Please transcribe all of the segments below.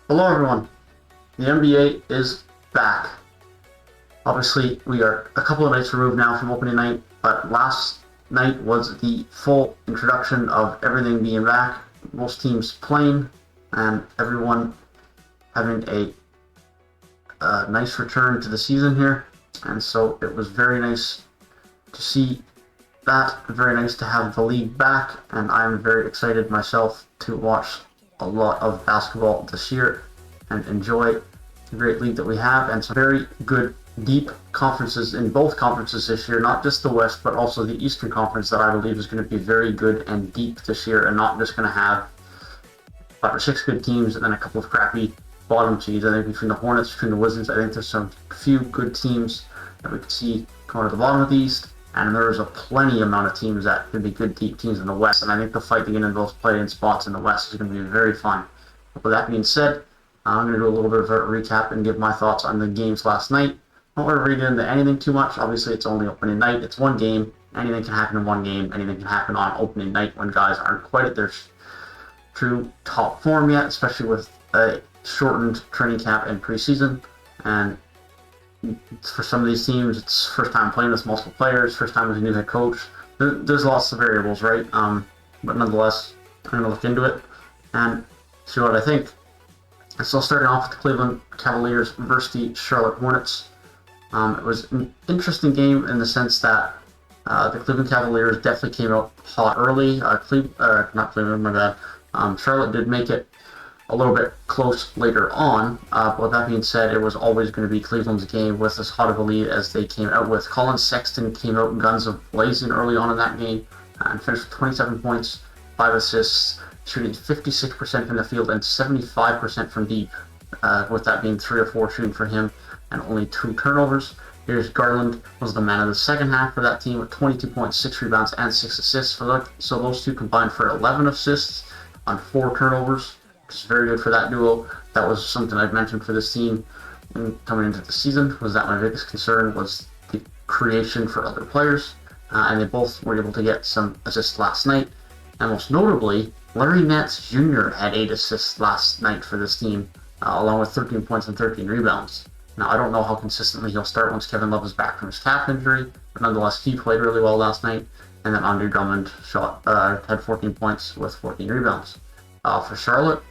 Hello everyone, the NBA is back. Obviously, we are a couple of nights removed now from opening night, but last night was the full introduction of everything being back, most teams playing, and everyone having a nice return to the season here. And so it was very nice to see that, very nice to have the league back, and I'm very excited myself to watch a lot of basketball this year and enjoy the great league that we have, and some very good deep conferences in both conferences this year, not just the West but also the Eastern Conference, that I believe is going to be very good and deep this year, and not just going to have 5 or 6 good teams and then a couple of crappy bottom seeds. I think between the Hornets, between the Wizards, I think there's some few good teams that we could see going to the bottom of the East, and there's a plenty amount of teams that could be good deep teams in the West, and I think the fight to get into those play-in spots in the West is going to be very fun. But with that being said, I'm going to do a little bit of a recap and give my thoughts on the games last night. I don't want to read into anything too much. Obviously, it's only opening night. It's one game. Anything can happen in one game. Anything can happen on opening night when guys aren't quite at their true top form yet, especially with a shortened training camp and preseason. And for some of these teams, it's first time playing with multiple players, first time as a new head coach. There's lots of variables, right? But nonetheless, I'm going to look into it and see what I think. So starting off with the Cleveland Cavaliers versus the Charlotte Hornets. It was an interesting game in the sense that the Cleveland Cavaliers definitely came out hot early. Not Cleveland, my bad. Charlotte did make it a little bit close later on. But with that being said, it was always going to be Cleveland's game with as hot of a lead as they came out with. Colin Sexton came out guns blazing early on in that game and finished with 27 points, 5 assists, shooting 56% from the field and 75% from deep, with that being 3 or 4 shooting for him and only 2 turnovers. Here's Garland was the man of the second half for that team with 22 points, 6 rebounds, and 6 assists. So those two combined for 11 assists on 4 turnovers, which is very good for that duo. That was something I've mentioned for this team coming into the season, was that my biggest concern was the creation for other players, and they both were able to get some assists last night. And most notably, Larry Nance Jr. had 8 assists last night for this team, along with 13 points and 13 rebounds. Now, I don't know how consistently he'll start once Kevin Love is back from his calf injury, but nonetheless, he played really well last night. And then Andre Drummond had 14 points with 14 rebounds. For Charlotte,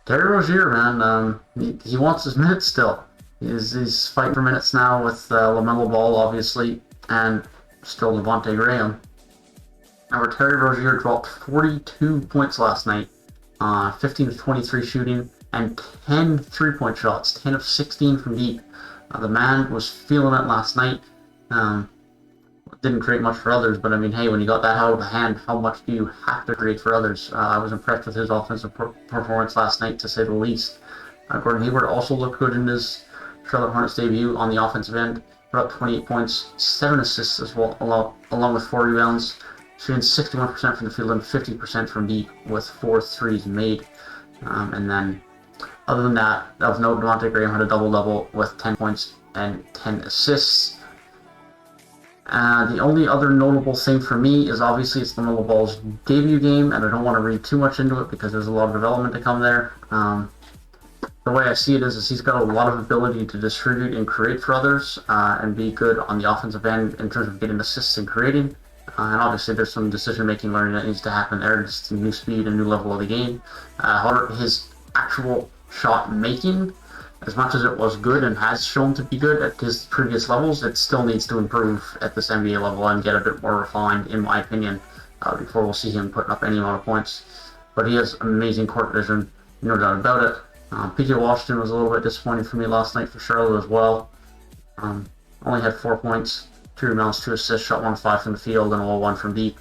Terry Rozier, man, he wants his minutes still. He's fighting for minutes now with LaMelo Ball, obviously, and still Devontae Graham. However, Terry Rozier dropped 42 points last night, 15 of 23 shooting, and 10 3-point shots, 10 of 16 from deep. The man was feeling it last night. Didn't create much for others, but I mean, hey, when you got that out of hand, how much do you have to create for others? I was impressed with his offensive performance last night, to say the least. Gordon Hayward also looked good in his Charlotte Hornets debut on the offensive end. Put up 28 points, 7 assists as well, along with 4 rebounds. Shooting 61% from the field and 50% from deep with 4 threes made. And then, other than that, of note, Devontae Graham had a double-double with 10 points and 10 assists. The only other notable thing for me is obviously it's LaMelo Ball's debut game, and I don't want to read too much into it because there's a lot of development to come there. The way I see it is he's got a lot of ability to distribute and create for others, and be good on the offensive end in terms of getting assists and creating. And obviously there's some decision-making learning that needs to happen there, just a new speed and new level of the game. However, his actual shot making, as much as it was good and has shown to be good at his previous levels, it still needs to improve at this NBA level and get a bit more refined, in my opinion, before we'll see him putting up any amount of points. But he has amazing court vision, no doubt about it. PJ Washington was a little bit disappointing for me last night for Charlotte as well. Only had 4 points, 2 rebounds, 2 assists, shot 1-5 from the field, and all 1 from deep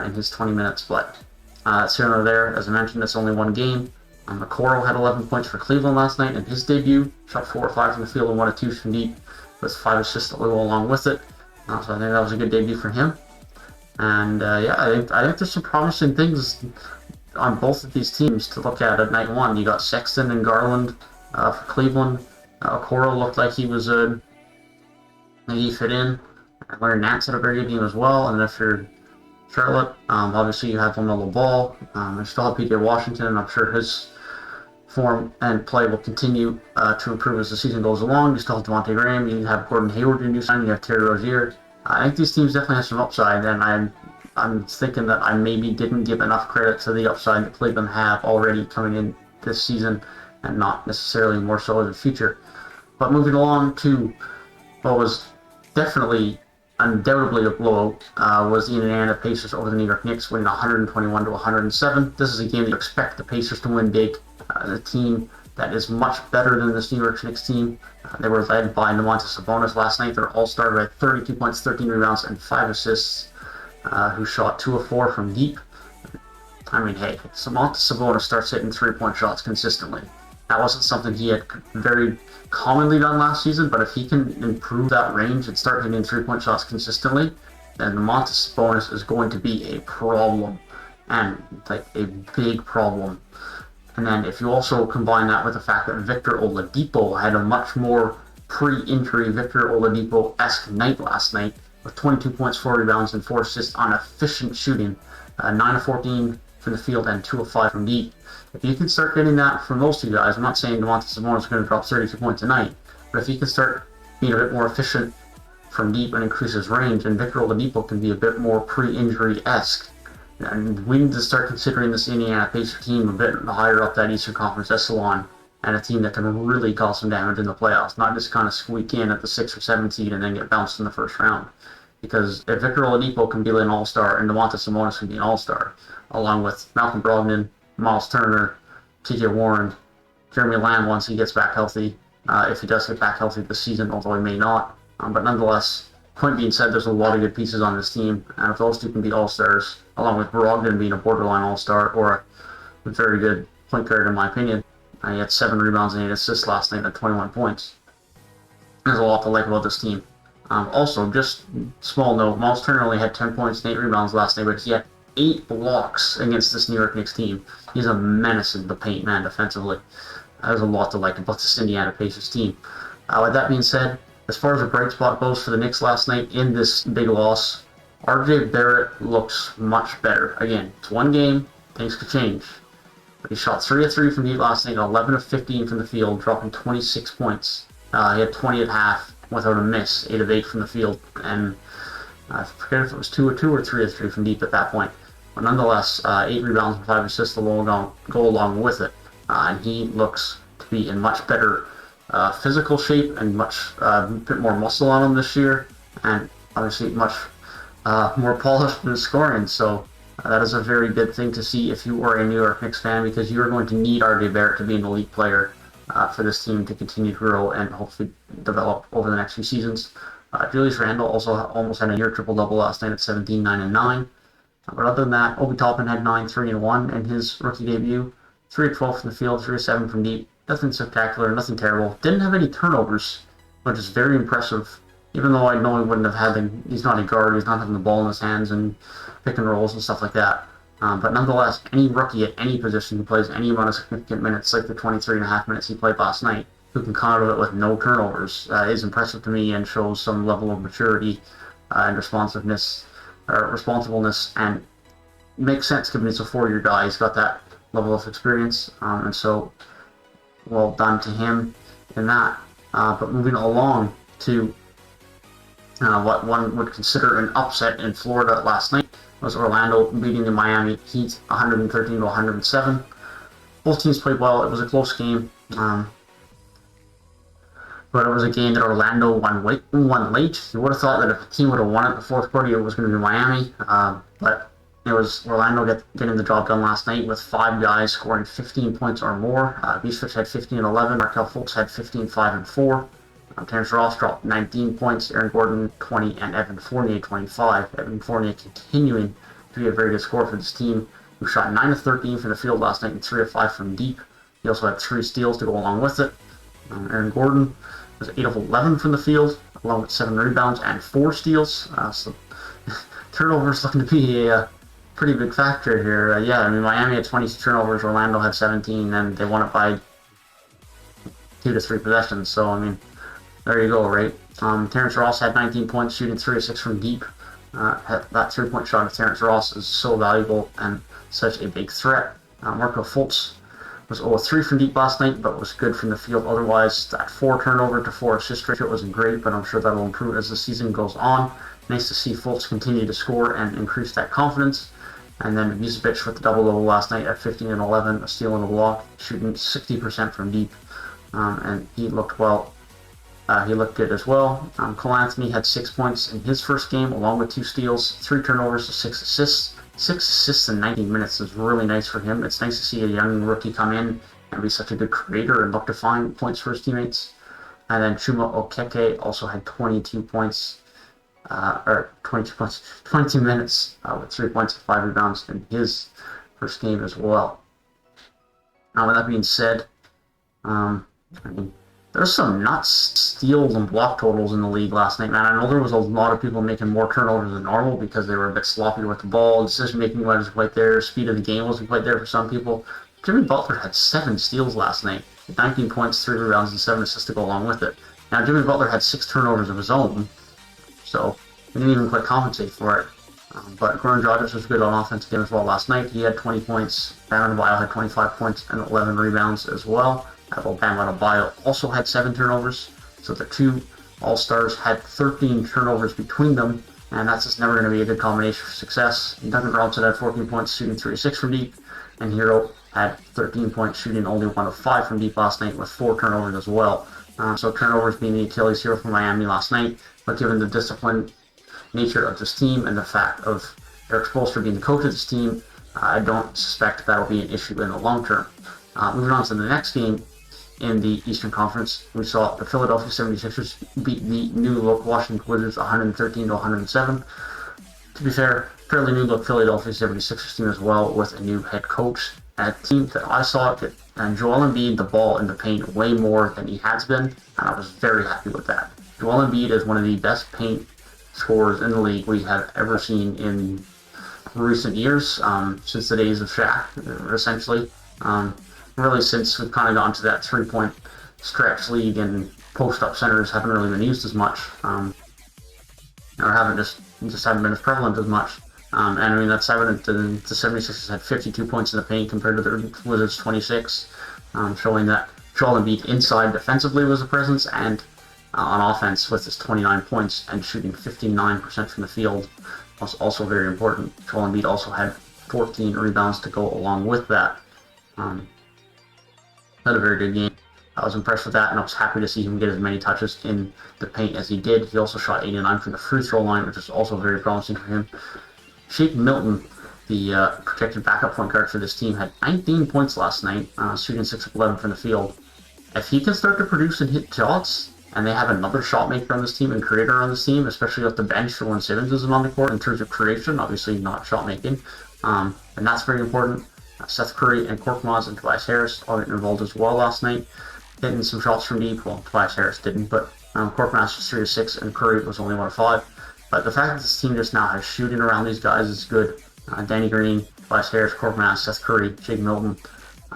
in his 20 minutes. But that's here and there. As I mentioned, it's only one game. Okoro had 11 points for Cleveland last night in his debut, shot 4 or 5 from the field and 1 or 2 from deep, with 5 assists to go along with it. So I think that was a good debut for him. And yeah, I think there's some promising things on both of these teams to look at night one. You got Sexton and Garland for Cleveland. Okoro looked like he was maybe fit in. Larry Nance had a very good game as well. And if you're Charlotte, obviously you have LaMelo Ball. I still have PJ Washington, and I'm sure his form and play will continue to improve as the season goes along. You still have Devontae Graham, you have Gordon Hayward, your new signing, you have Terry Rozier. I think these teams definitely have some upside, and I'm thinking that I maybe didn't give enough credit to the upside that Cleveland have already coming in this season, and not necessarily more so in the future. But moving along to what was definitely, undoubtedly a blowout, was the Indiana Pacers over the New York Knicks, winning 121 to 107. This is a game that you expect the Pacers to win big. A team that is much better than this New York Knicks team. They were led by Domantas Sabonis last night. Their all-star had 32 points, 13 rebounds, and 5 assists, who shot 2 of 4 from deep. I mean, hey, Domantas Sabonis starts hitting 3-point shots consistently. That wasn't something he had very commonly done last season, but if he can improve that range and start hitting 3-point shots consistently, then Domantas Sabonis is going to be a problem, and like a big problem. And then if you also combine that with the fact that Victor Oladipo had a much more pre-injury Victor Oladipo-esque night last night, with 22 points, 4 rebounds, and 4 assists on efficient shooting, 9 of 14 from the field and 2 of 5 from deep. If you can start getting that from those two guys, I'm not saying Domantas Sabonis is going to drop 32 points a night, but if he can start being a bit more efficient from deep and increase his range, and Victor Oladipo can be a bit more pre-injury-esque, and we need to start considering this Indiana Pacers team a bit higher up that Eastern Conference echelon, and a team that can really cause some damage in the playoffs, not just kind of squeak in at the 6th or 7th seed and then get bounced in the first round. Because if Victor Oladipo can be an all-star and Domantas Sabonis can be an all-star, along with Malcolm Brogdon, Miles Turner, T.J. Warren, Jeremy Lamb once he gets back healthy, if he does get back healthy this season, although he may not. But nonetheless, point being said, there's a lot of good pieces on this team, and if those two can be all-stars, along with Brogdon being a borderline all-star, or a very good point guard in my opinion, he had 7 rebounds and 8 assists last night at 21 points. There's a lot to like about this team. Also, just small note, Miles Turner only had 10 points and 8 rebounds last night, but he had 8 blocks against this New York Knicks team. He's a menace in the paint, man, defensively. There's a lot to like about this Indiana Pacers team. With that being said, as far as a bright spot goes for the Knicks last night in this big loss, RJ Barrett looks much better. Again, it's one game, things could change. But he shot 3 of 3 from deep last night, 11 of 15 from the field, dropping 26 points. He had 20 at half without a miss, 8 of 8 from the field, and I forget if it was 2 of 2 or 3 of 3 from deep at that point. But nonetheless, 8 rebounds and 5 assists go along with it. And he looks to be in much better physical shape and much bit more muscle on him this year, and obviously much more polished in scoring. So that is a very good thing to see if you are a New York Knicks fan, because you are going to need RJ Barrett to be an elite player for this team to continue to grow and hopefully develop over the next few seasons. Julius Randle also almost had a near triple-double last night at 17, 9, and 9. But other than that, Obi Toppin had 9, 3, and 1 in his rookie debut. 3 of 12 from the field, 3 of 7 from deep. Nothing spectacular, nothing terrible. Didn't have any turnovers, which is very impressive. Even though I know he wouldn't have had them, he's not a guard, he's not having the ball in his hands and pick and rolls and stuff like that. But nonetheless, any rookie at any position who plays any amount of significant minutes, like the 23.5 minutes he played last night, who can come out of it with no turnovers, is impressive to me and shows some level of maturity and responsibleness, and makes sense given he's a 4-year guy. He's got that level of experience, and so well done to him in that. But moving along to what one would consider an upset in Florida last night was Orlando beating the Miami Heat 113 to 107. Both teams played well. It was a close game, but it was a game that Orlando won late. You would have thought that if a team would have won it in the fourth quarter, it was going to be Miami, but it was Orlando getting the job done last night with 5 guys scoring 15 points or more. Beatrice had 15 and 11. Markelle Fultz had 15, 5, and 4. Terrence Ross dropped 19 points. Aaron Gordon 20, and Evan Fournier 25. Evan Fournier continuing to be a very good scorer for this team, who shot 9 of 13 from the field last night and 3 of 5 from deep. He also had 3 steals to go along with it. Aaron Gordon was 8 of 11 from the field, along with 7 rebounds and 4 steals. So turnovers looking to be a pretty big factor here. Miami had 20 turnovers, Orlando had 17, and they won it by 2 to 3 possessions. So, there you go, right? Terrence Ross had 19 points, shooting 3 of 6 from deep. That 3-point shot of Terrence Ross is so valuable and such a big threat. Markelle Fultz was 0-3 from deep last night, but was good from the field otherwise. That 4 turnover to 4 assist ratio wasn't great, but I'm sure that'll improve as the season goes on. Nice to see Fultz continue to score and increase that confidence. And then Vucevic with the double-double last night at 15 and 11, a steal and a block, shooting 60% from deep, and he looked well. He looked good as well. Cole Anthony had 6 points in his first game, along with 2 steals, 3 turnovers to 6 assists. 6 assists in 19 minutes is really nice for him. It's nice to see a young rookie come in and be such a good creator and look to find points for his teammates. And then Chuma Okeke also had 22 points, 22 minutes with 3 points and 5 rebounds in his first game as well. Now, with that being said, there's some nuts steals and block totals in the league last night, man. I know there was a lot of people making more turnovers than normal because they were a bit sloppy with the ball. Decision-making wasn't quite there. Speed of the game wasn't quite there for some people. Jimmy Butler had 7 steals last night, 19 points, 3 rebounds, and 7 assists to go along with it. Now, Jimmy Butler had 6 turnovers of his own, so he didn't even quite compensate for it. But Goran Dragic was good on offense again as well last night. He had 20 points. Bam Adebayo had 25 points and 11 rebounds as well. Bam Adebayo also had 7 turnovers. So the 2 All-Stars had 13 turnovers between them, and that's just never going to be a good combination for success. Duncan Robinson had 14 points, shooting 3 of 6 from deep, and Hero had 13 points, shooting only 1 of 5 from deep last night with 4 turnovers as well. So turnovers being the Achilles heel for Miami last night, but given the disciplined nature of this team and the fact of Eric Spoelstra being the coach of this team, I don't suspect that'll be an issue in the long term. Moving on to the next game in the Eastern Conference, we saw the Philadelphia 76ers beat the new look Washington Wizards 113 to 107. To be fair, fairly new look Philadelphia 76ers team as well, with a new head coach. A team that I saw it, and Joel Embiid the ball in the paint way more than he has been, and I was very happy with that. Joel Embiid is one of the best paint scorers in the league we have ever seen in recent years, since the days of Shaq, essentially. Really, since we've kind of gone to that 3-point stretch league and post-up centers haven't really been used as much, or haven't just haven't been as prevalent as much. And I mean, that's evident. The 76ers had 52 points in the paint compared to the Wizards' 26, showing that Joel Embiid inside defensively was a presence, and on offense with his 29 points and shooting 59% from the field was also very important. Joel Embiid also had 14 rebounds to go along with that. Had a very good game. I was impressed with that, and I was happy to see him get as many touches in the paint as he did. He also shot 89 from the free throw line, which is also very promising for him. Shake Milton, the projected backup point guard for this team, had 19 points last night, shooting 6 of 11 from the field. If he can start to produce and hit shots, and they have another shot maker on this team and creator on this team, especially off the bench for when Simmons isn't on the court in terms of creation, obviously not shot making, and that's very important. Seth Curry and Korkmaz and Tobias Harris all getting involved as well last night, hitting some shots from deep. Well, Tobias Harris didn't, but Korkmaz was 3 of 6 and Curry was only 1 of 5. But the fact that this team just now has shooting around these guys is good. Danny Green, Tobias Harris, Korkmaz, Seth Curry, Shake Milton,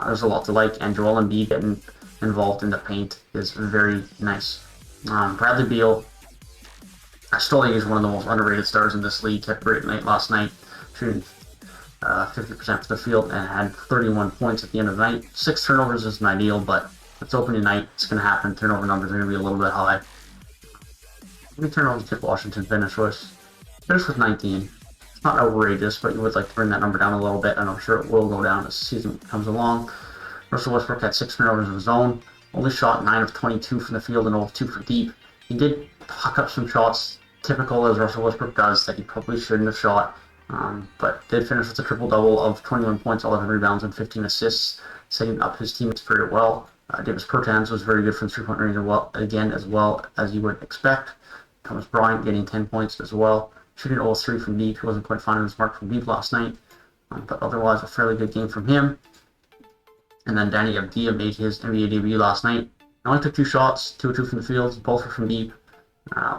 there's a lot to like, and Joel Embiid getting involved in the paint is very nice. Bradley Beal, I still think he's one of the most underrated stars in this league. Kept a great night last night, shooting 50% for the field and had 31 points at the end of the night. 6 turnovers isn't ideal, but it's opening night. It's going to happen. Turnover numbers are going to be a little bit high. How many turnovers did Washington finish with? Finished with 19. It's not outrageous, but you would like to bring that number down a little bit, and I'm sure it will go down as the season comes along. Russell Westbrook had 6 turnovers of his own. Only shot 9 of 22 from the field and 0 of 2 from deep. He did puck up some shots, typical as Russell Westbrook does, that he probably shouldn't have shot. But did finish with a triple-double of 21 points, 11 rebounds, and 15 assists, setting up his teammates very well. Davis Bertans was very good from 3-point range as well as you would expect. Thomas Bryant getting 10 points as well, shooting 0 of 3 from deep. He wasn't quite finding his mark from deep last night, but otherwise a fairly good game from him. And then Danny Avdija made his NBA debut last night. He only took 2 shots, 2 of 2 from the field, both were from deep.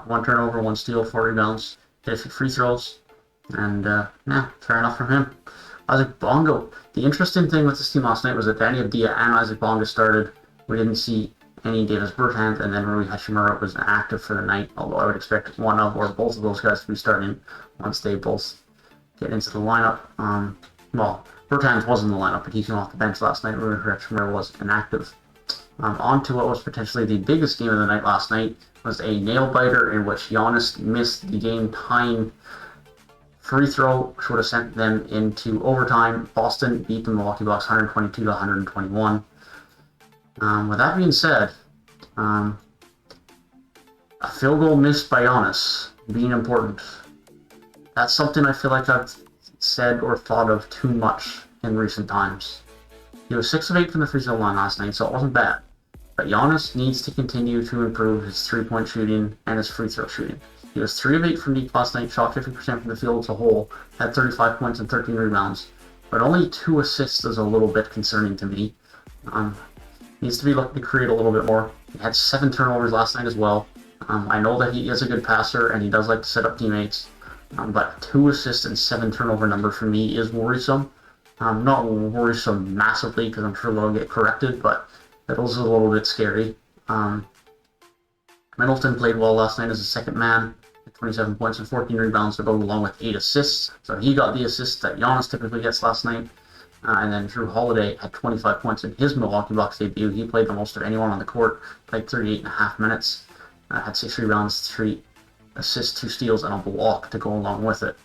1 turnover, 1 steal, 4 rebounds, hit a few free throws. And, yeah, fair enough from him. Isaac Bongo. The interesting thing with this team last night was that Danny Avdija and Isaac Bongo started. We didn't see any Davis Bertans, and then Rui Hachimura was inactive for the night, although I would expect one of or both of those guys to be starting once they both get into the lineup. Well, Bertans was in the lineup, but he came off the bench last night. Ruben Schmeier was inactive. On to what was potentially the biggest game of the night last night was a nail-biter in which Giannis missed the game-tying free throw, which would have sent them into overtime. Boston beat the Milwaukee Bucks 122 to 121. With that being said, a field goal missed by Giannis being important. That's something I feel like I've said or thought of too much in recent times. He was 6 of 8 from the free throw line last night, so it wasn't bad. But Giannis needs to continue to improve his three-point shooting and his free throw shooting. He was 3 of 8 from deep last night, shot 50% from the field as a whole, had 35 points and 13 rebounds, but only 2 assists is a little bit concerning to me. Needs to be looking to create a little bit more. He had 7 turnovers last night as well. I know that he is a good passer and he does like to set up teammates, but 2 assists and 7 turnover number for me is worrisome. Not worrisome massively because I'm sure they'll get corrected, but that was a little bit scary. Middleton played well last night as a second man, 27 points and 14 rebounds to go along with 8 assists. So he got the assists that Giannis typically gets last night. And then Drew Holiday had 25 points in his Milwaukee Bucks debut. He played the most of anyone on the court, played 38.5 minutes, had 6 rebounds, 3 assists, 2 steals, and a block to go along with it.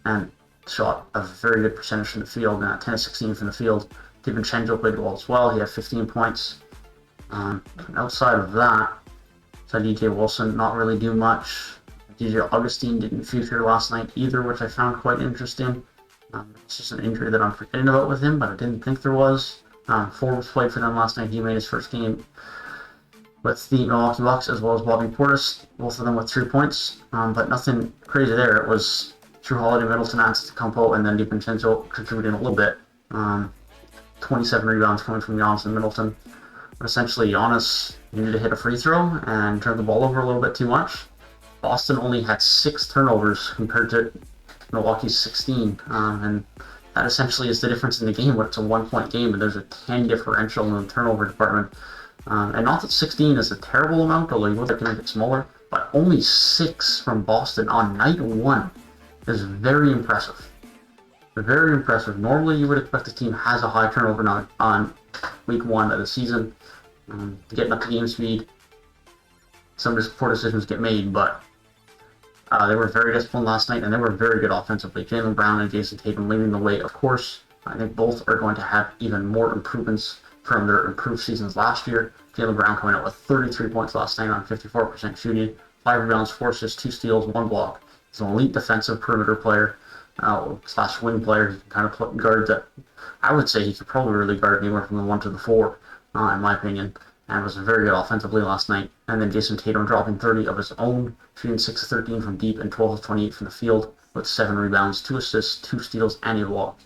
And shot a very good percentage from the field, 10 of 16 from the field. DiVincenzo played well as well. He had 15 points. Outside of that, so DJ Wilson not really do much. DJ Augustine didn't feature last night either, which I found quite interesting. It's just an injury that I'm forgetting about with him, but I didn't think there was. Forbes played for them last night. He made his first game with the Milwaukee Bucks, as well as Bobby Portis, both of them with 3 points. But nothing crazy there. It was Drew Holiday, Middleton, Antetokounmpo, and then DiVincenzo contributing a little bit. 27 rebounds coming from Giannis and Middleton. But essentially, Giannis needed to hit a free throw and turn the ball over a little bit too much. Boston only had 6 turnovers compared to Milwaukee's 16, and that essentially is the difference in the game when it's a 1-point game and there's a 10 differential in the turnover department. And not that 16 is a terrible amount, although you would like to make it smaller, but only 6 from Boston on night 1 is very impressive. Very impressive. Normally you would expect a team has a high turnover number on week 1 of the season, getting up to game speed. Some poor decisions get made, but they were very disciplined last night, and they were very good offensively. Jaylen Brown and Jason Tatum leading the way, of course. I think both are going to have even more improvements from their improved seasons last year. Jaylen Brown coming out with 33 points last night on 54% shooting, 5 rebounds, 4 assists, 2 steals, 1 block. He's an elite defensive perimeter player, slash wing player. He can kind of guard that. I would say he could probably really guard anywhere from the 1 to the 4, in my opinion. And was very good offensively last night. And then Jason Tatum dropping 30 of his own, shooting 6 of 13 from deep and 12 of 28 from the field, with 7 rebounds, 2 assists, 2 steals, and a block.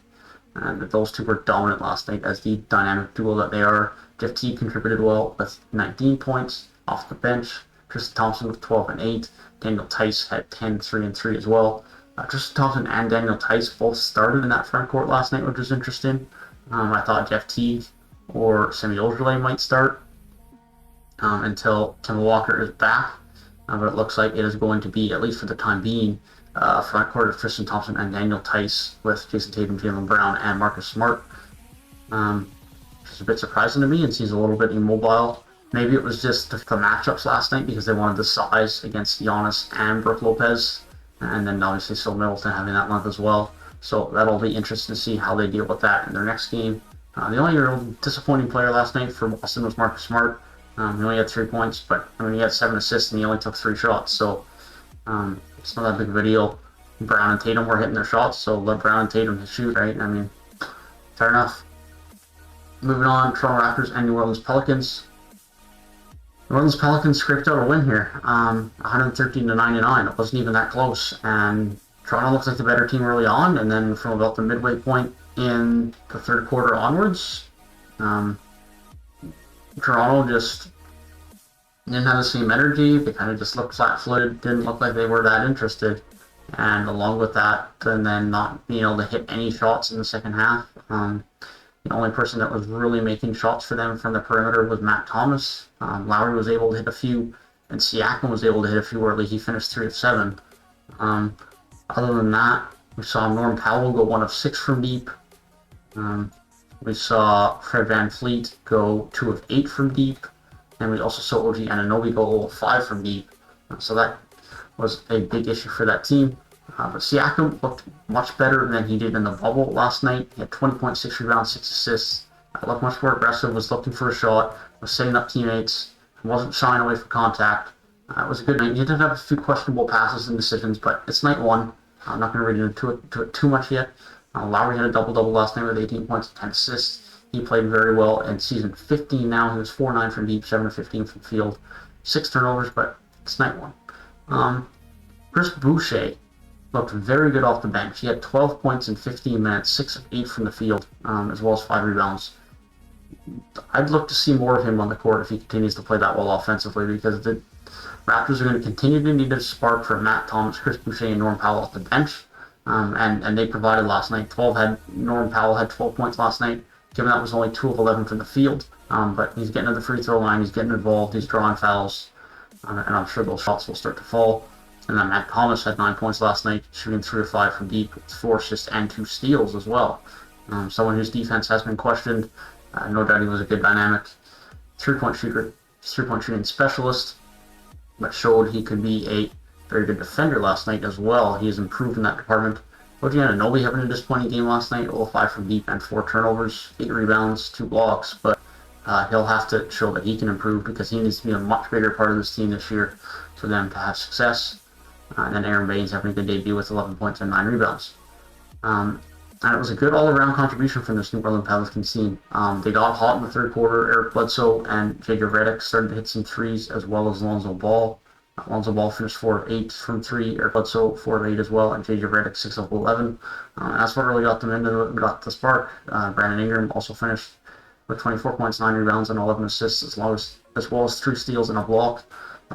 And those two were dominant last night as the dynamic duo that they are. Jeff Teague contributed well with 19 points off the bench. Tristan Thompson with 12 and 8. Daniel Tice had 10, 3 and 3 as well. Tristan Thompson and Daniel Tice both started in that front court last night, which was interesting. I thought Jeff Teague or Semi Ojeleye might start until Kemba Walker is back. But it looks like it is going to be, at least for the time being, front court of Tristan Thompson and Daniel Tice with Jason Tatum, Jaylen Brown, and Marcus Smart. Which is a bit surprising to me and seems a little bit immobile. Maybe it was just the matchups last night because they wanted the size against Giannis and Brook Lopez. And then obviously still Middleton having that length as well. So that'll be interesting to see how they deal with that in their next game. The only real disappointing player last night for Boston was Marcus Smart. He only had 3 points, but he had 7 assists and he only took 3 shots. So it's not that big of a deal. Brown and Tatum were hitting their shots, so let Brown and Tatum shoot, right? I mean, fair enough. Moving on, Toronto Raptors and New Orleans Pelicans. New Orleans Pelicans scraped out a win here, 113 to 99. It wasn't even that close, and Toronto looks like the better team early on, and then from about the midway point in the third quarter onwards, Toronto just didn't have the same energy. They kind of just looked flat-footed, didn't look like they were that interested. And along with that, and then not being able to hit any shots in the second half. The only person that was really making shots for them from the perimeter was Matt Thomas. Lowry was able to hit a few, and Siakam was able to hit a few early. He finished 3 of 7. Other than that, we saw Norm Powell go 1 of 6 from deep. We saw Fred VanVleet go 2 of 8 from deep, and we also saw OG Anunoby go 0 of 5 from deep. So that was a big issue for that team. But Siakam looked much better than he did in the bubble last night. He had 20.6 rebounds, 6 assists. Looked much more aggressive, was looking for a shot, was setting up teammates, wasn't shying away from contact. It was a good night. He did have a few questionable passes and decisions, but it's night one. I'm not going to read into it too much yet. Lowry had a double-double last night with 18 points and 10 assists. He played very well in season 15 now. He was 4-9 from deep, 7-15 from field. 6 turnovers, but it's night one. Chris Boucher looked very good off the bench. He had 12 points in 15 minutes, 6 of 8 from the field, as well as 5 rebounds. I'd look to see more of him on the court if he continues to play that well offensively, because the Raptors are going to continue to need a spark for Matt Thomas, Chris Boucher, and Norm Powell off the bench. And they provided last night. Norm Powell had 12 points last night, given that was only 2 of 11 from the field. But he's getting to the free throw line, he's getting involved, he's drawing fouls, and I'm sure those shots will start to fall. And then Matt Thomas had 9 points last night, shooting 3 of 5 from deep, with 4 assists and 2 steals as well. Someone whose defense has been questioned. No doubt he was a good dynamic three-point shooting specialist, but showed he could be a very good defender last night as well. He has improved in that department. OG Anunoby having a disappointing game last night, 0-5 from deep and 4 turnovers, 8 rebounds, 2 blocks, but he'll have to show that he can improve, because he needs to be a much bigger part of this team this year for them to have success. And then Aaron Baines having a good debut with 11 points and 9 rebounds. And it was a good all-around contribution from this New Orleans Pelicans team. They got hot in the third quarter. Eric Bledsoe and J.J. Redick started to hit some threes, as well as Lonzo Ball. Lonzo Ball finished 4 of 8 from 3. Eric Bledsoe 4 of 8 as well, and J.J. Redick 6 of 11. And that's what really got them into it, got the spark. Brandon Ingram also finished with 24 points, 9 rebounds, and 11 assists, as well as 3 steals and a block.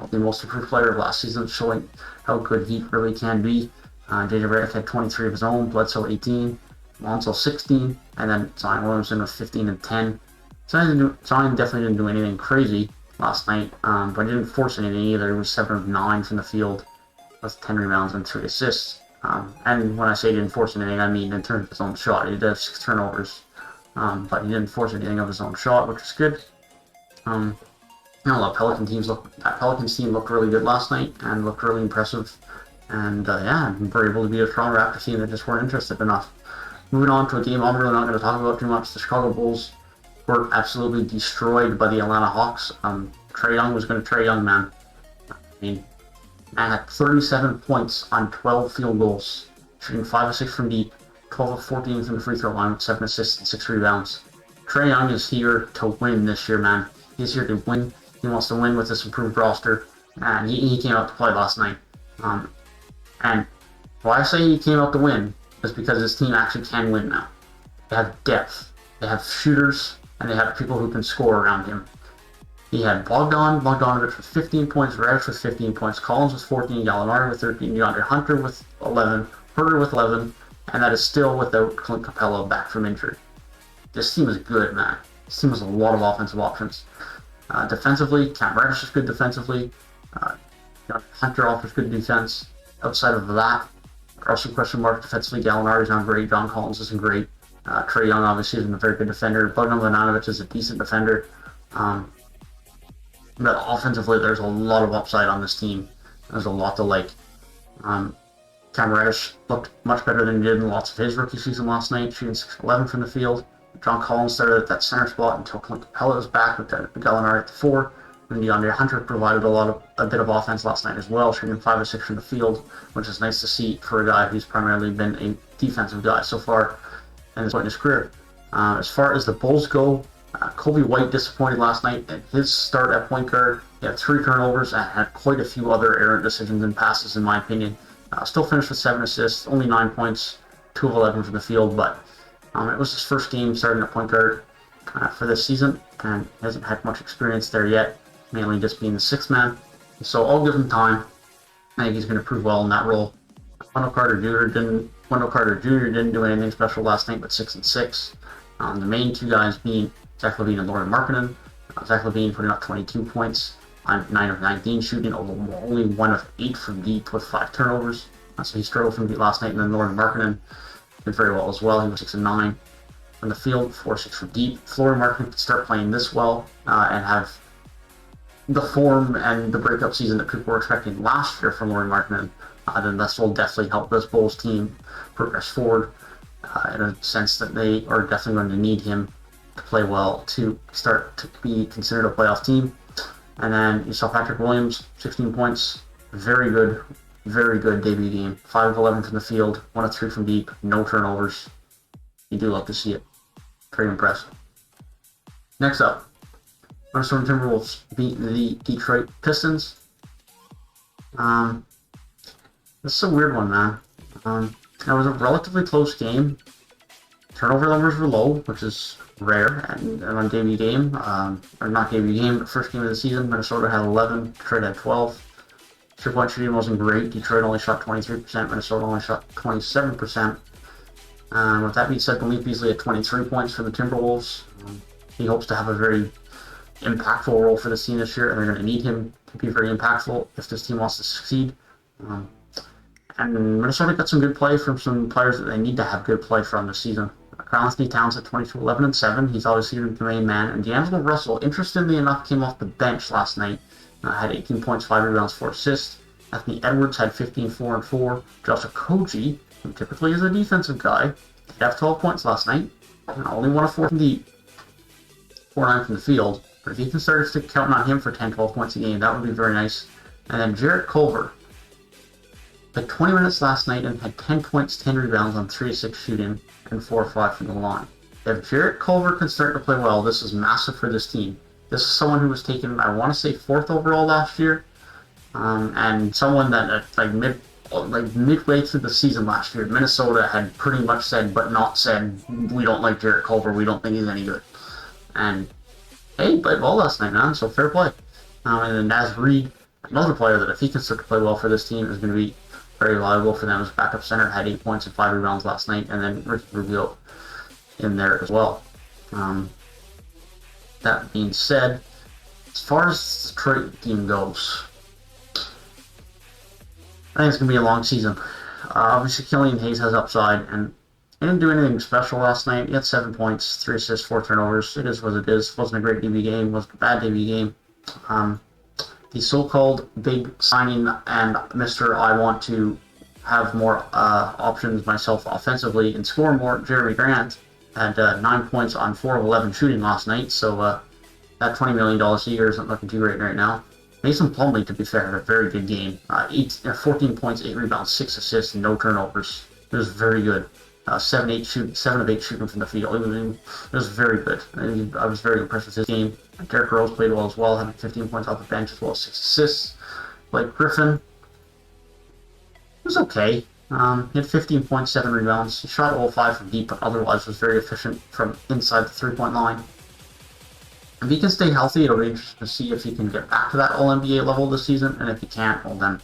The most improved player of last season, showing how good he really can be. J.J. Redick had 23 of his own, Bledsoe 18, Lonzo 16, and then Zion Williamson with 15 and 10. Zion definitely didn't do anything crazy last night, but he didn't force anything either. He was 7 of 9 from the field with 10 rebounds and 3 assists. And when I say he didn't force anything, I mean in terms of his own shot. He did have 6 turnovers, but he didn't force anything of his own shot, which is good. That Pelicans team looked really good last night and looked really impressive. And we're able to be a strong Raptors team that just weren't interested enough. Moving on to a game I'm really not going to talk about too much. The Chicago Bulls were absolutely destroyed by the Atlanta Hawks. Trae Young was going to Trae Young, man. Man had 37 points on 12 field goals, shooting 5 of 6 from deep, 12 of 14 from the free throw line with 7 assists and 6 rebounds. Trae Young is here to win this year, man. He's here to win. He wants to win with this improved roster, and he came out to play last night. And why I say he came out to win is because this team actually can win now. They have depth, they have shooters, and they have people who can score around him. He had Bogdanovich with 15 points, Reddish with 15 points, Collins with 14, Gallinari with 13, DeAndre Hunter with 11, Herter with 11, and that is still without Clint Capella back from injury. This team is good, man. This team has a lot of offensive options. Defensively, Cam Reddish is good defensively. Hunter offers good defense. Outside of that, there are some question marks defensively. Gallinari's not great. John Collins isn't great. Trae Young obviously isn't a very good defender. Bogdanovich is a decent defender. But offensively, there's a lot of upside on this team. There's a lot to like. Cam Reddish looked much better than he did in lots of his rookie season last night, shooting 6-11 from the field. John Collins started at that center spot until Clint Capella was back with Gallinari at the 4. And DeAndre Hunter provided a bit of offense last night as well, shooting 5 of 6 from the field, which is nice to see for a guy who's primarily been a defensive guy so far in his career. As far as the Bulls go, Kobe White disappointed last night at his start at point guard. He had 3 turnovers and had quite a few other errant decisions and passes, in my opinion. Still finished with 7 assists, only 9 points, 2 of 11 from the field, but it was his first game starting at point guard for this season, and he hasn't had much experience there yet, mainly just being the 6th man. So I'll give him time. I think he's going to prove well in that role. Wendell Carter Jr. didn't do anything special last night, but 6 and 6. The main 2 guys being Zach LaVine and Lauri Markkanen. Zach LaVine putting up 22 points on 9 of 19 shooting, only 1 of 8 from deep with 5 turnovers. So he struggled from deep last night, and then Lauri Markkanen did very well as well. He was 6 and 9. from the field, 4-6 from deep. Flurry Marketing can start playing this well and have the form and the breakup season that people were expecting last year from Flurry Marketing, then this will definitely help this Bulls team progress forward in a sense that they are definitely going to need him to play well to start to be considered a playoff team. And then you saw Patrick Williams, 16 points, very good debut game. 5 of 11 from the field, 1 of 3 from deep, no turnovers. You do love to see it. Very impressive. Next up, Minnesota Timberwolves beat the Detroit Pistons. This is a weird one, man. It was a relatively close game. Turnover numbers were low, which is rare, and on debut game, or not debut game, but first game of the season, Minnesota had 11, Detroit had 12. Three-point shooting wasn't great. Detroit only shot 23%, Minnesota only shot 27%. With that being said, Malik Beasley had 23 points for the Timberwolves. He hopes to have a very impactful role for this team this year, and they're going to need him to be very impactful if this team wants to succeed. And Minnesota got some good play from some players that they need to have good play from this season. Karl-Anthony Towns at 22, 11, and 7. He's obviously the main man. And D'Angelo Russell, interestingly enough, came off the bench last night. Had 18 points, 5 rebounds, 4 assists. Anthony Edwards had 15, 4, and 4. Josh Okogie, who typically is a defensive guy, did have 12 points last night. And only 1 of 4 from deep. 4-9 from the field. But if you can start counting on him for 10, 12 points a game, that would be very nice. And then Jarrett Culver played 20 minutes last night and had 10 points, 10 rebounds on 3 of 6 shooting and 4 of 5 from the line. If Jarrett Culver can start to play well, this is massive for this team. This is someone who was taken, I want to say, 4th overall last year, and someone that midway through the season last year, Minnesota had pretty much said, but not said, we don't like Jarrett Culver, we don't think he's any good. And hey, he played well last night, man, so fair play. And then Naz Reid, another player that if he can start to play well for this team is going to be very valuable for them as backup center. Had 8 points and 5 rebounds last night, and then Ricky Rubio in there as well. That being said, as far as the Detroit team goes, I think it's going to be a long season. Obviously, Killian Hayes has upside, and he didn't do anything special last night. He had 7 points, 3 assists, 4 turnovers. It is what it is. Wasn't a great debut game. Wasn't a bad debut game. The so-called big signing and Mr. I want to have more options myself offensively and score more, Jeremy Grant had 9 points on 4 of 11 shooting last night, so that $20 million a year isn't looking too great right now. Mason Plumlee, to be fair, had a very good game. 14 points, 8 rebounds, 6 assists, and no turnovers. It was very good. 7 of 8 shooting from the field. It was very good. I was very impressed with his game. Derrick Rose played well as well, having 15 points off the bench as well as 6 assists. Blake Griffin was okay. He had 15 points, 7 rebounds. He shot all 5 from deep, but otherwise was very efficient from inside the 3-point line. If he can stay healthy, it'll be interesting to see if he can get back to that All-NBA level this season, and if he can't, well then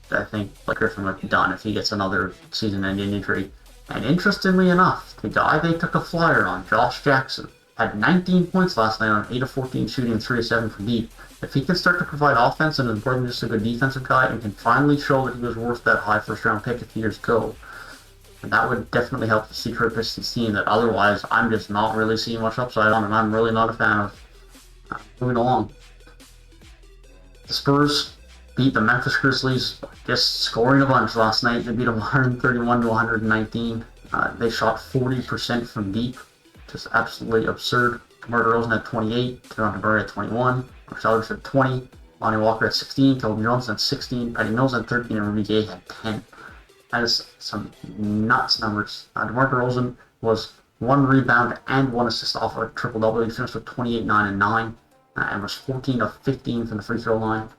I think Blake Griffin might be done if he gets another season-ending injury. And interestingly enough, the guy they took a flyer on, Josh Jackson, had 19 points last night on 8 of 14 shooting and 3 of 7 from deep. If he can start to provide offense and is more than just a good defensive guy and can finally show that he was worth that high first-round pick a few years ago, and that would definitely help the Detroit Pistons team that otherwise I'm just not really seeing much upside on, and I'm really not a fan of. Moving along. The Spurs beat the Memphis Grizzlies, just scoring a bunch last night. They beat them 131 to 119. They shot 40% from deep, just absolutely absurd. DeMar DeRozan had 28, DeJounte Murray had 21, Marcus Aldridge had 20, Lonnie Walker had 16, Keldon Johnson had 16, Patty Mills had 13, and Rudy Gay had 10. That is some nuts numbers. DeMar DeRozan was 1 rebound and 1 assist off a triple-double. He finished with 28, 9, and 9, and was 14 of 15 from the free throw line.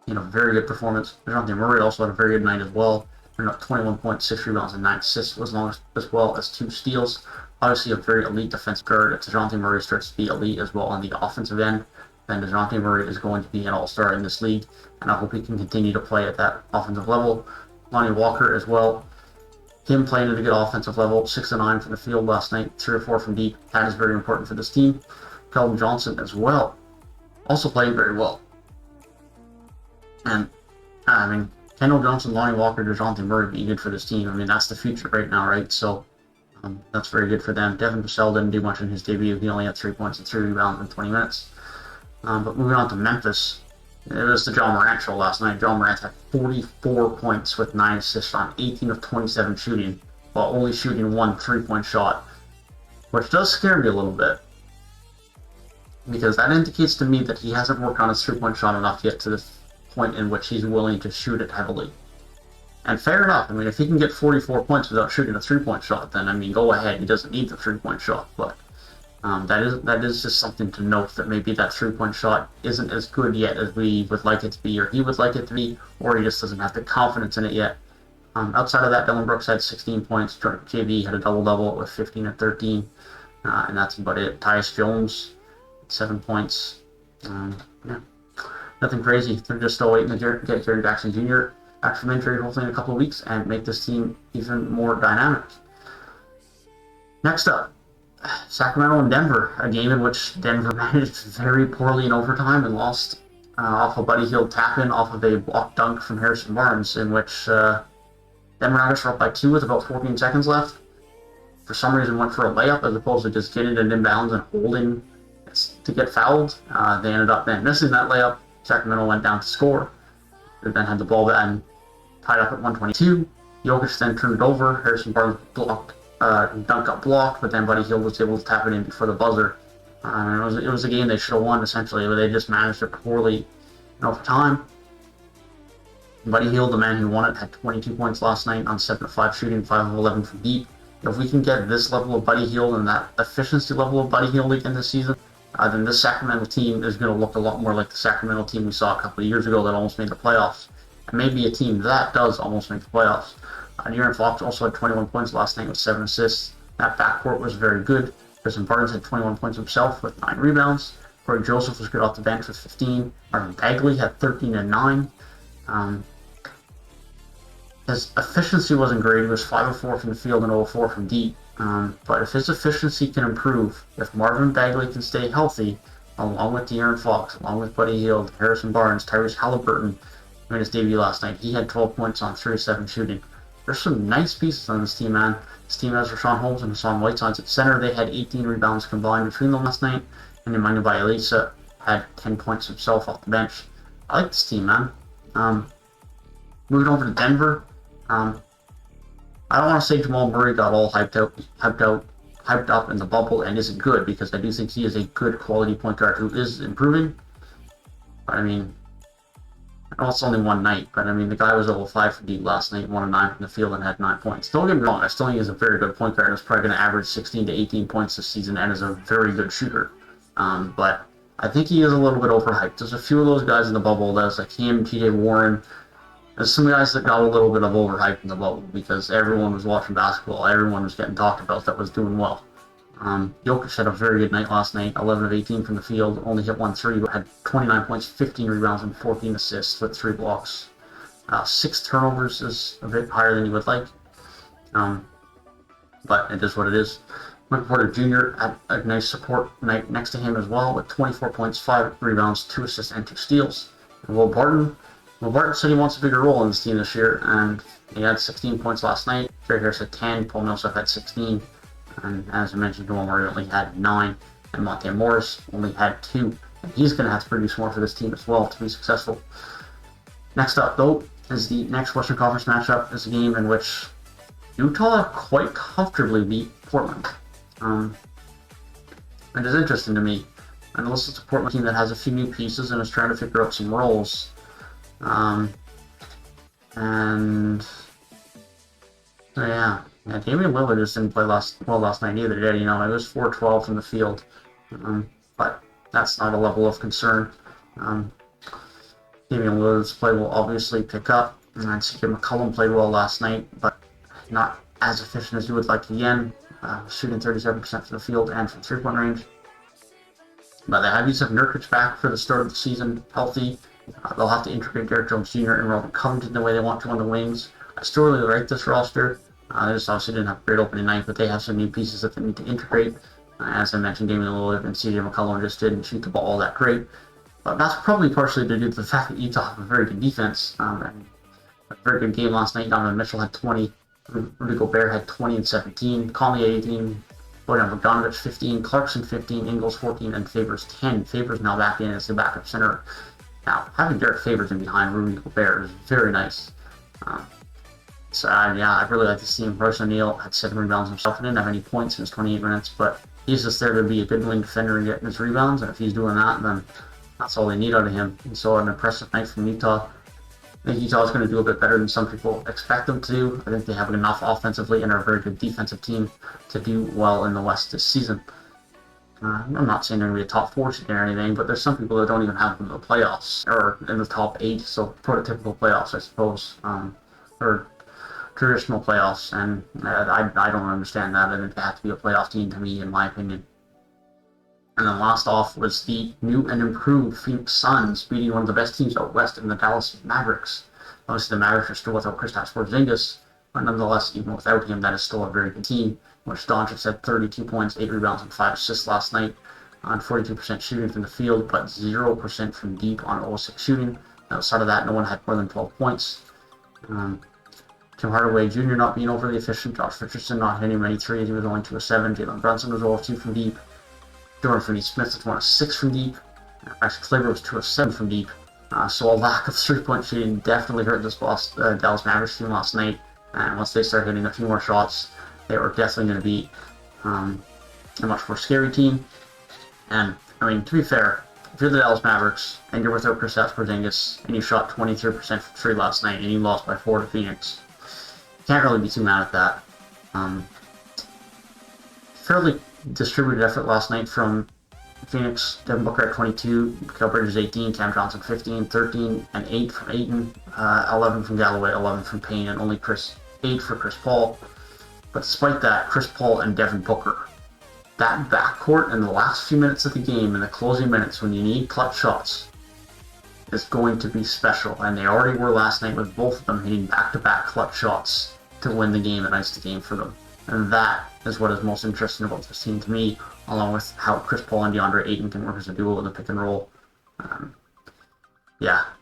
Very good performance. DeJounte Murray also had a very good night as well. 21 points, 6 rebounds, and 9 assists, as well as 2 steals. Obviously, a very elite defensive guard. If DeJounte Murray starts to be elite as well on the offensive end, then DeJounte Murray is going to be an all-star in this league, and I hope he can continue to play at that offensive level. Lonnie Walker as well. Him playing at a good offensive level, 6 of 9 from the field last night, 3 of 4 from deep. That is very important for this team. Keldon Johnson as well, also playing very well. And, Kendall Johnson, Lonnie Walker, DeJounte Murray being good for this team. That's the future right now, right? So, That's very good for them. Devin Vassell didn't do much in his debut. He only had 3 points and 3 rebounds in 20 minutes. But moving on to Memphis, it was the John Morant show last night. John Morant had 44 points with 9 assists on 18 of 27 shooting, while only shooting 1 3-point shot, which does scare me a little bit, because that indicates to me that he hasn't worked on his 3-point shot enough yet to the point in which he's willing to shoot it heavily. And fair enough. I mean, if he can get 44 points without shooting a 3-point shot, then, I mean, go ahead. He doesn't need the 3-point shot. But that is just something to note, that maybe that 3-point shot isn't as good yet as we would like it to be, or he would like it to be, or he just doesn't have the confidence in it yet. Outside of that, Dylan Brooks had 16 points. JV had a double-double with 15 and 13. And that's about it. Tyus Jones, 7 points. Yeah, nothing crazy. They're just still waiting to get Jaren Jackson Jr. back from injury, hopefully in a couple of weeks, and make this team even more dynamic. Next up, Sacramento and Denver, a game in which Denver managed very poorly in overtime and lost off a Buddy Hield tap-in off of a block dunk from Harrison Barnes, in which Denver Nuggets were up by 2 with about 14 seconds left. For some reason went for a layup as opposed to just getting it inbounds and holding to get fouled. They ended up then missing that layup. Sacramento went down to score. They then had the ball and tied up at 122. Jokic then turned it over. Harrison Barnes dunk got blocked, but then Buddy Hield was able to tap it in before the buzzer. It was a game they should have won, essentially, but they just managed it poorly in overtime. Buddy Hield, the man who won it, had 22 points last night on 7 of 5 shooting, 5 of 11 from deep. If we can get this level of Buddy Hield and that efficiency level of Buddy Hield again this season, then this Sacramento team is going to look a lot more like the Sacramento team we saw a couple of years ago that almost made the playoffs. And maybe a team that does almost make the playoffs. De'Aaron Fox also had 21 points last night with 7 assists. That backcourt was very good. Harrison Barnes had 21 points himself with 9 rebounds. Corey Joseph was good off the bench with 15. Marvin Bagley had 13 and 9. His efficiency wasn't great. He was 5 of 4 from the field and 0 of 4 from deep. But if his efficiency can improve, if Marvin Bagley can stay healthy, along with De'Aaron Fox, along with Buddy Hield, Harrison Barnes, Tyrese Halliburton, in his debut last night, he had 12 points on 3 of 7 shooting. There's some nice pieces on this team, man. This team has Rashawn Holmes and Hassan Whiteside at center. They had 18 rebounds combined between them last night. And Emmanuel Bielisa had 10 points himself off the bench. I like this team, man. Moving over to Denver. I don't want to say Jamal Murray got all hyped up in the bubble and isn't good, because I do think he is a good quality point guard who is improving. But I mean, I know it's only one night, but I mean, the guy was 0 of 5 from deep last night, 1 of 9 from the field, and had 9 points. Don't get me wrong, I still think he's a very good point guard. He's probably going to average 16 to 18 points this season and is a very good shooter. But I think he is a little bit overhyped. There's a few of those guys in the bubble, that's like him, TJ Warren. There's some guys that got a little bit of overhyped in the bubble because everyone was watching basketball, everyone was getting talked about that was doing well. Jokic had a very good night last night, 11 of 18 from the field, only hit 1 3, but had 29 points, 15 rebounds, and 14 assists with 3 blocks. 6 turnovers is a bit higher than you would like, but it is what it is. Michael Porter Jr. had a nice support night next to him as well, with 24 points, 5 rebounds, 2 assists, and 2 steals. And Will Barton said he wants a bigger role in this team this year, and he had 16 points last night. Jerry Harris had 10, Paul Millsap had 16, and as I mentioned, Jamal Murray only had 9, and Monte Morris only had 2. And he's going to have to produce more for this team as well to be successful. Next up, though, is the next Western Conference matchup. It's a game in which Utah quite comfortably beat Portland. It is interesting to me. And this is a Portland team that has a few new pieces and is trying to figure out some roles. Damian Lillard just didn't play last night either, did he? You know, it was 4-12 from the field, but that's not a level of concern. Damian Lillard's play will obviously pick up, and CJ McCollum played well last night, but not as efficient as you would like again, shooting 37% from the field and from 3-point range. But they have Yusuf Nurkic back for the start of the season, healthy. They'll have to integrate Derek Jones Jr. and Robert Covington the way they want to on the wings. I still really like this roster. They just obviously didn't have a great opening night, but they have some new pieces that they need to integrate. As I mentioned, Damian Lillard and CJ McCollum just didn't shoot the ball all that great. But that's probably partially due to the fact that Utah have a very good defense. And a very good game last night. Donovan Mitchell had 20. Rudy Gobert had 20 and 17, Conley 18, Bojan Bogdanovic 15, Clarkson 15, Ingles 14, and Favors 10. Favors now back in as the backup center. Now, having Derek Favors in behind Rudy Gobert is very nice. Yeah, I'd really like to see him. Royce O'Neal had 7 rebounds himself. He didn't have any points in his 28 minutes, but he's just there to be a good wing defender and getting his rebounds, and if he's doing that, then that's all they need out of him. And so an impressive night from Utah. I think Utah is going to do a bit better than some people expect them to do. I think they have enough offensively and are a very good defensive team to do well in the West this season. I'm not saying they're going to be a top 4 seed or anything, but there's some people that don't even have them in the playoffs, or in the top 8, so prototypical playoffs, I suppose, or traditional playoffs, and I don't understand that. I think they have to be a playoff team to me, in my opinion. And then last off was the new and improved Phoenix Suns beating one of the best teams out west in the Dallas Mavericks. Obviously, the Mavericks are still without Kristaps Porzingis, but nonetheless, even without him, that is still a very good team. Which Doncic had 32 points, 8 rebounds, and 5 assists last night on 42% shooting from the field, but 0% from deep on 0-6 shooting. Outside of that, no one had more than 12 points. Tim Hardaway Jr. not being overly efficient, Josh Richardson not hitting many threes, he was only 2 of 7. Jalen Brunson was 0 of 2 from deep. Jordan Finney-Smith was 1 of 6 from deep. Max Kleber was 2 of 7 from deep. So a lack of 3-point shooting definitely hurt this Dallas Mavericks team last night. And once they start hitting a few more shots, they were definitely going to be a much more scary team. And, I mean, to be fair, if you're the Dallas Mavericks and you're without Kristaps Porzingis and you shot 23% from 3 last night and you lost by 4 to Phoenix, you can't really be too mad at that. Fairly distributed effort last night from Phoenix. Devin Booker at 22, Mikal Bridges 18, Cam Johnson 15, 13 and 8 from Ayton, 11 from Galloway, 11 from Payne, and only 8 for Chris Paul. But despite that, Chris Paul and Devin Booker, that backcourt in the last few minutes of the game, in the closing minutes when you need clutch shots, is going to be special. And they already were last night with both of them hitting back-to-back clutch shots to win the game and ice the game for them. And that is what is most interesting about this team to me, along with how Chris Paul and DeAndre Ayton can work as a duo in the pick and roll.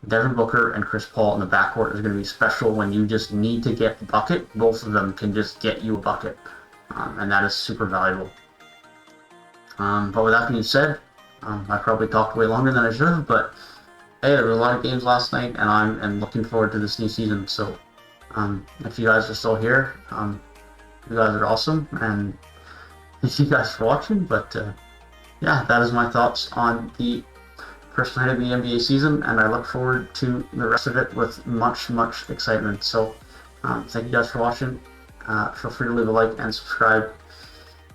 Devin Booker and Chris Paul in the backcourt is going to be special when you just need to get the bucket. Both of them can just get you a bucket, and that is super valuable. But with that being said, I probably talked way longer than I should have, but hey, there were a lot of games last night, and I'm looking forward to this new season. So if you guys are still here, you guys are awesome, and thank you guys for watching. But yeah, that is my thoughts on the first night of the NBA season, and I look forward to the rest of it with much excitement. So thank you guys for watching. Feel free to leave a like and subscribe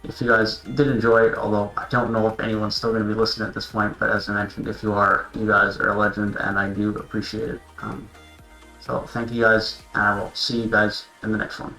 if you guys did enjoy it, although I don't know if anyone's still going to be listening at this point, but as I mentioned, if you are, you guys are a legend, and I do appreciate it. So thank you guys, and I will see you guys in the next one.